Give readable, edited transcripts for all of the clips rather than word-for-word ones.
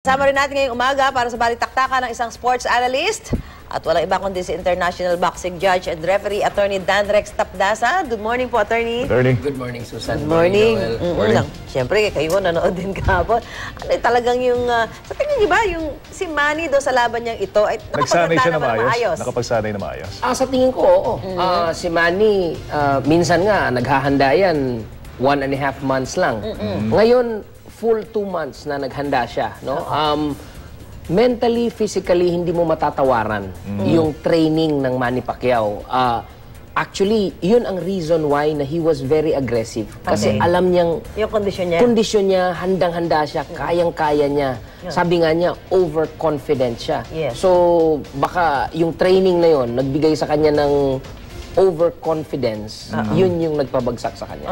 Kasama rin natin ngayong umaga para sa balitaktakan ng isang sports analyst at walang iba kundi si International Boxing Judge and Referee Attorney Dan Rex Tapdasa. Good morning po, Attorney. Good morning, Susan. Good morning. Morning. Siyempre, kayo nanood din kahapon. Ano talagang yung, sa tingin niyo ba, yung si Manny do sa laban niyang ito, ay nagsanay siya na naman maayos. Nakapagsanay na maayos. Sa tingin ko, oo. Si Manny, minsan nga, naghahanda yan 1.5 months lang. Ngayon, full 2 months na naghanda siya, no? Mentally, physically, hindi mo matatawaran yung training ng Manny Pacquiao. Actually, yun ang reason why na he was very aggressive. Kasi alam niyang yung kondisyon niya, handang-handa siya, kayang-kaya niya. Sabi nga niya, overconfident siya. Yes. So, baka yung training na yun, nagbigay sa kanya ng overconfidence, yun yung nagpabagsak sa kanya.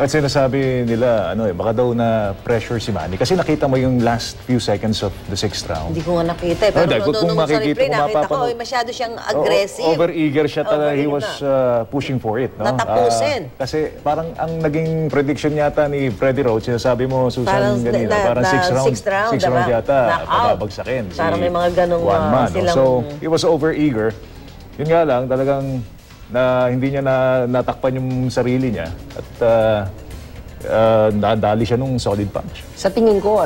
At sinasabi nila, baka daw na pressure si Manny. Kasi nakita mo yung last few seconds of the 6th round. Hindi ko nga nakita. Pero nung sa replay, nakita ko, masyado siyang aggressive. Over-eager siya talaga. He was pushing for it. No? Natapusin. Kasi parang ang naging prediction yata ni Freddie Roach, sinasabi mo, Susan, ganina, parang 6th round yata, pababagsakin. Parang may mga ganong silang... So, he was over-eager. Yun nga lang, talagang na hindi niya natakpan yung sarili niya at nadali siya nung solid punch. Sa tingin ko,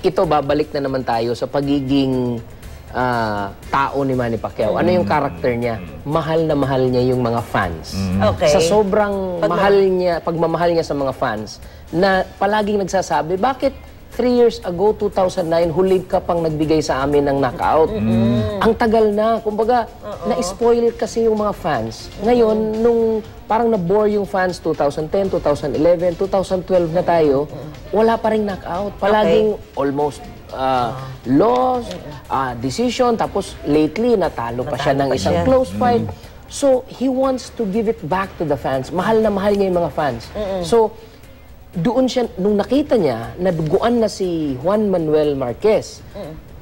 ito babalik na naman tayo sa pagiging tao ni Manny Pacquiao. Ano yung character niya? Mahal na mahal niya yung mga fans. Okay. Sa sobrang pagmamahal niya sa mga fans, na palaging nagsasabi, bakit 3 years ago, 2009, huli ka pang nagbigay sa amin ng knockout. Ang tagal na. Kumbaga, na-spoil kasi yung mga fans. Ngayon, nung parang na-bore yung fans, 2010, 2011, 2012 na tayo, wala pa rin knockout. Palaging almost loss, decision, tapos lately, natalo pa siya ng isang close fight. So, he wants to give it back to the fans. Mahal na mahal niya yung mga fans. So, doon siya, nung nakita niya, naduguan na si Juan Manuel Marquez.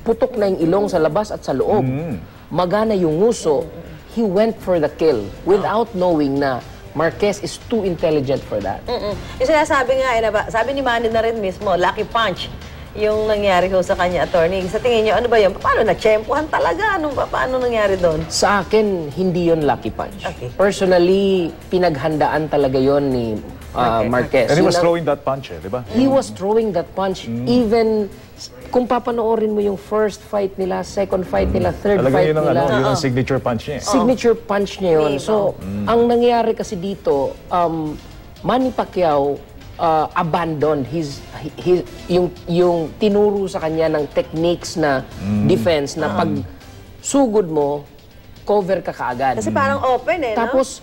Putok na yung ilong sa labas at sa loob. Magana yung nguso. He went for the kill without knowing na Marquez is too intelligent for that. Yung sinasabi nga, sabi ni Manny na rin mismo, lucky punch yung nangyari ko sa kanya, Attorney. Sa tingin niyo, ano ba yun? Paano? Na-tsempuhan talaga? Paano nangyari doon? Sa akin, hindi yun lucky punch. Okay. Personally, pinaghandaan talaga yon ni Marquez. And he was throwing that punch, di ba? He was throwing that punch. Even kung papanoorin mo yung first fight nila, second fight nila, third fight nila. Yun ang signature punch niya. Signature punch niya yun. So, ang nangyari kasi dito, Manny Pacquiao abandoned yung tinuro sa kanya ng techniques na defense na pag sugod mo, cover ka kaagad. Kasi parang open no? Tapos,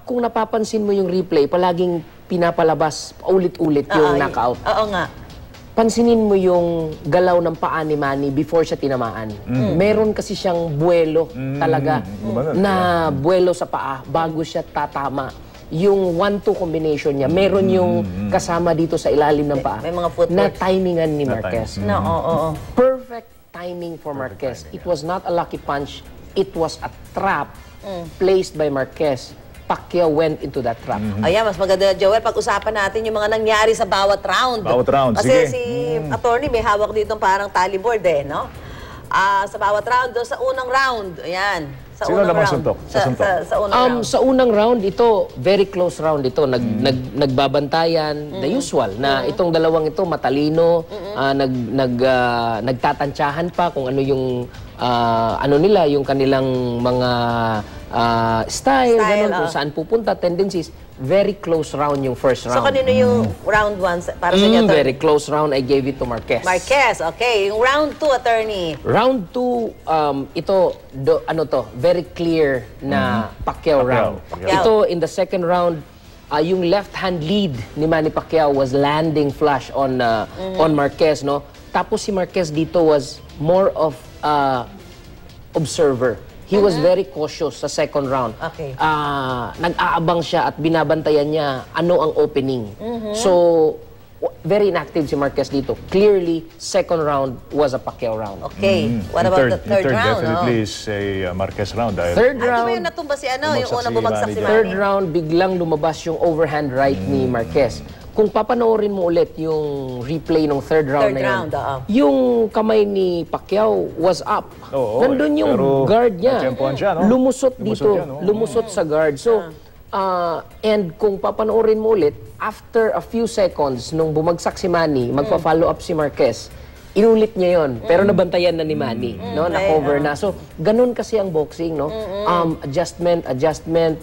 kung napapansin mo yung replay, palaging pinapalabas ulit-ulit yung knockout. Oo nga. Pansinin mo yung galaw ng paa ni Manny before siya tinamaan. Meron kasi siyang buwelo talaga na buwelo sa paa bago siya tatama. Yung 1-2 combination niya, meron yung kasama dito sa ilalim ng paa may mga footwork na timingan ni Marquez. Perfect timing for Marquez. It was not a lucky punch. It was a trap placed by Marquez. Pacquiao went into that trap. Ayan, mas maganda, Joel, pag-usapan natin yung mga nangyari sa bawat round. Bawat round, Kasi sige. si Attorney may hawak dito parang tally board no? Sa bawat round, doon sa unang round, ayan. Sino namang suntok? Sa unang round. Ito, very close round ito. Nagbabantayan, the usual, na itong dalawang ito, matalino, nagtatantsahan pa kung ano yung, nila, yung kanilang mga style, ganun, kung saan pupunta, tendencies. Very close round yung first round. So, kanino yung round 1 para sa inyo? Very close round. I gave it to Marquez. Marquez, okay. Yung round 2, Attorney. Round 2, ito, very clear na Pacquiao round. Ito, in the second round, yung left-hand lead ni Manny Pacquiao was landing flush on Marquez, no? Tapos si Marquez dito was more of observer. He was very cautious sa second round. Okay. Nag-aabang siya at binabantayan niya ano ang opening. So, very inactive si Marquez dito. Clearly, second round was a Pacquiao round. Okay. What about the third round? Definitely is a Marquez round. Third round. Ano ba yung natumba si yung unang bumagsak si Manny? Third round, biglang lumabas yung overhand right ni Marquez. kung papanoorin mo ulit yung replay ng third round na yun, yung kamay ni Pacquiao was up. Nandun yung guard niya. Siya, no? Lumusot dito. Siya, no? Lumusot sa guard. So, and kung papanoorin mo ulit, after a few seconds, nung bumagsak si Manny, magpa-follow up si Marquez, inulit niya yon, pero nabantayan na ni Manny, no? Na-cover na. So, ganun kasi ang boxing, no? Adjustment,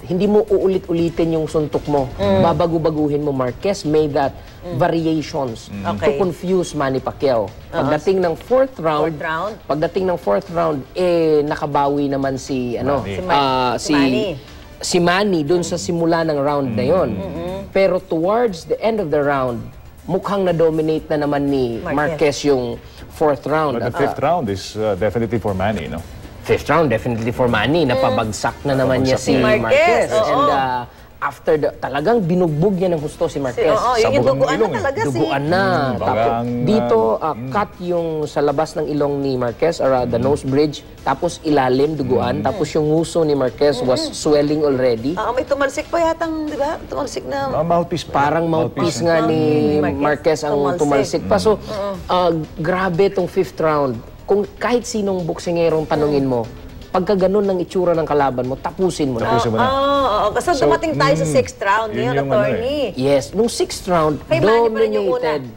hindi mo uulit-ulitin yung suntok mo. Babago-baguhin mo. Marquez made that variations to confuse Manny Pacquiao. Pagdating ng fourth round, nakabawi naman si si Manny dun sa simula ng round na yon. Pero towards the end of the round, mukhang na-dominate na naman ni Marquez yung fourth round. But the fifth round is definitely for Manny, no? Fifth round, definitely for Manny. Napabagsak na naman niya si Marquez. And after talagang binugbog niya ng husto si Marquez. Yung duguan na talaga duguan na. Tapos dito, cut yung sa labas ng ilong ni Marquez, or the nose bridge. Tapos ilalim, duguan. Tapos yung nguso ni Marquez was swelling already. May tumalsik pa yatang, di ba? Tumalsik na. Mouthpiece pa. Parang mouthpiece nga ni Marquez ang tumalsik pa. So, grabe tong fifth round. Kung kahit sinong boksingerong tanungin mo, pagka ganun ng itsura ng kalaban mo, tapusin mo na. Kasi dumating tayo sa sixth round ngayon, attorney. Yes, nung sixth round,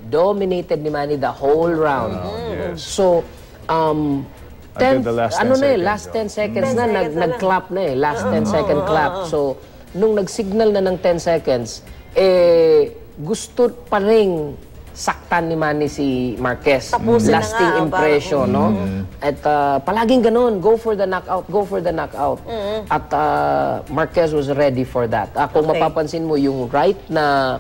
dominated ni Manny the whole round. So, last 10 seconds na, nag-clap na last 10-second clap. So, nung nag-signal na ng 10 seconds, gusto pa ring saktan ni Manny si Marquez. Lasting impression, no? At palaging ganun, go for the knockout. At Marquez was ready for that. Kung mapapansin mo, yung right na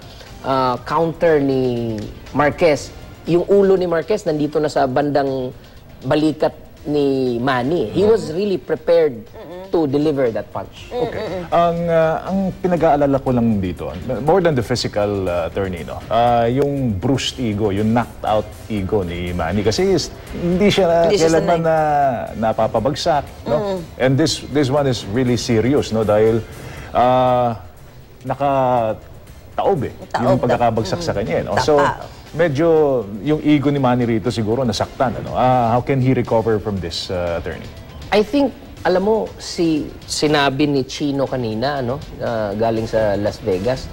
counter ni Marquez, yung ulo ni Marquez nandito na sa bandang balikat ni Manny. He was really prepared to deliver that punch. Okay. Ang pinag-aalala ko lang dito, more than the physical attorney, no? Yung bruised ego, yung knocked out ego ni Manny. Kasi hindi siya kailanman na napapabagsak, no? And this one is really serious, no? Dahil nakataob yung pagkakabagsak sa kanya, no? So, medyo yung ego ni Manny rito siguro nasaktan, ano? How can he recover from this, attorney? I think, alam mo, sinabi ni Chino kanina, galing sa Las Vegas,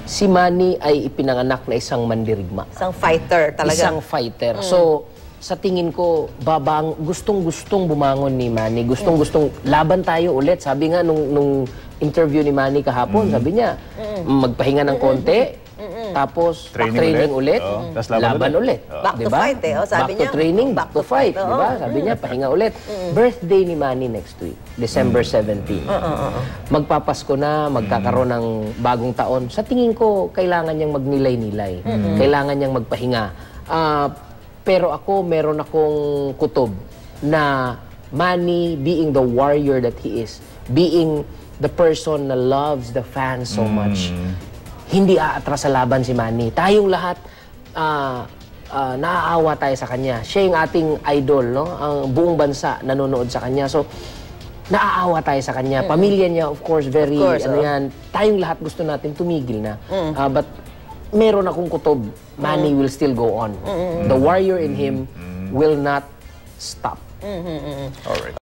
si Manny ay ipinanganak na isang mandirigma. Isang fighter talaga. Isang fighter. So, sa tingin ko, gustong-gustong bumangon ni Manny. Gustong-gustong laban tayo ulit. Sabi nga nung interview ni Manny kahapon, sabi niya, magpahinga ng konti, tapos training ulit, laban ulit. Back to fight, sabi niya. Back to training, back to fight, di ba? Sabi niya, pahinga ulit. Birthday ni Manny next week, December 17. Magpapasko na, magkakaroon ng bagong taon. Sa tingin ko, kailangan niyang magnilay-nilay. Kailangan niyang magpahinga. Pero ako, meron akong kutob na Manny, being the warrior that he is, being the person na loves the fans so much, hindi aatras sa laban si Manny. Tayong lahat, naaawa tayo sa kanya. Siya yung ating idol, no? Ang buong bansa nanonood sa kanya. So, naaawa tayo sa kanya. Pamilya niya, of course, yan. Tayong lahat gusto natin tumigil na. But, meron akong kutob. Manny will still go on. The warrior in him will not stop. All right.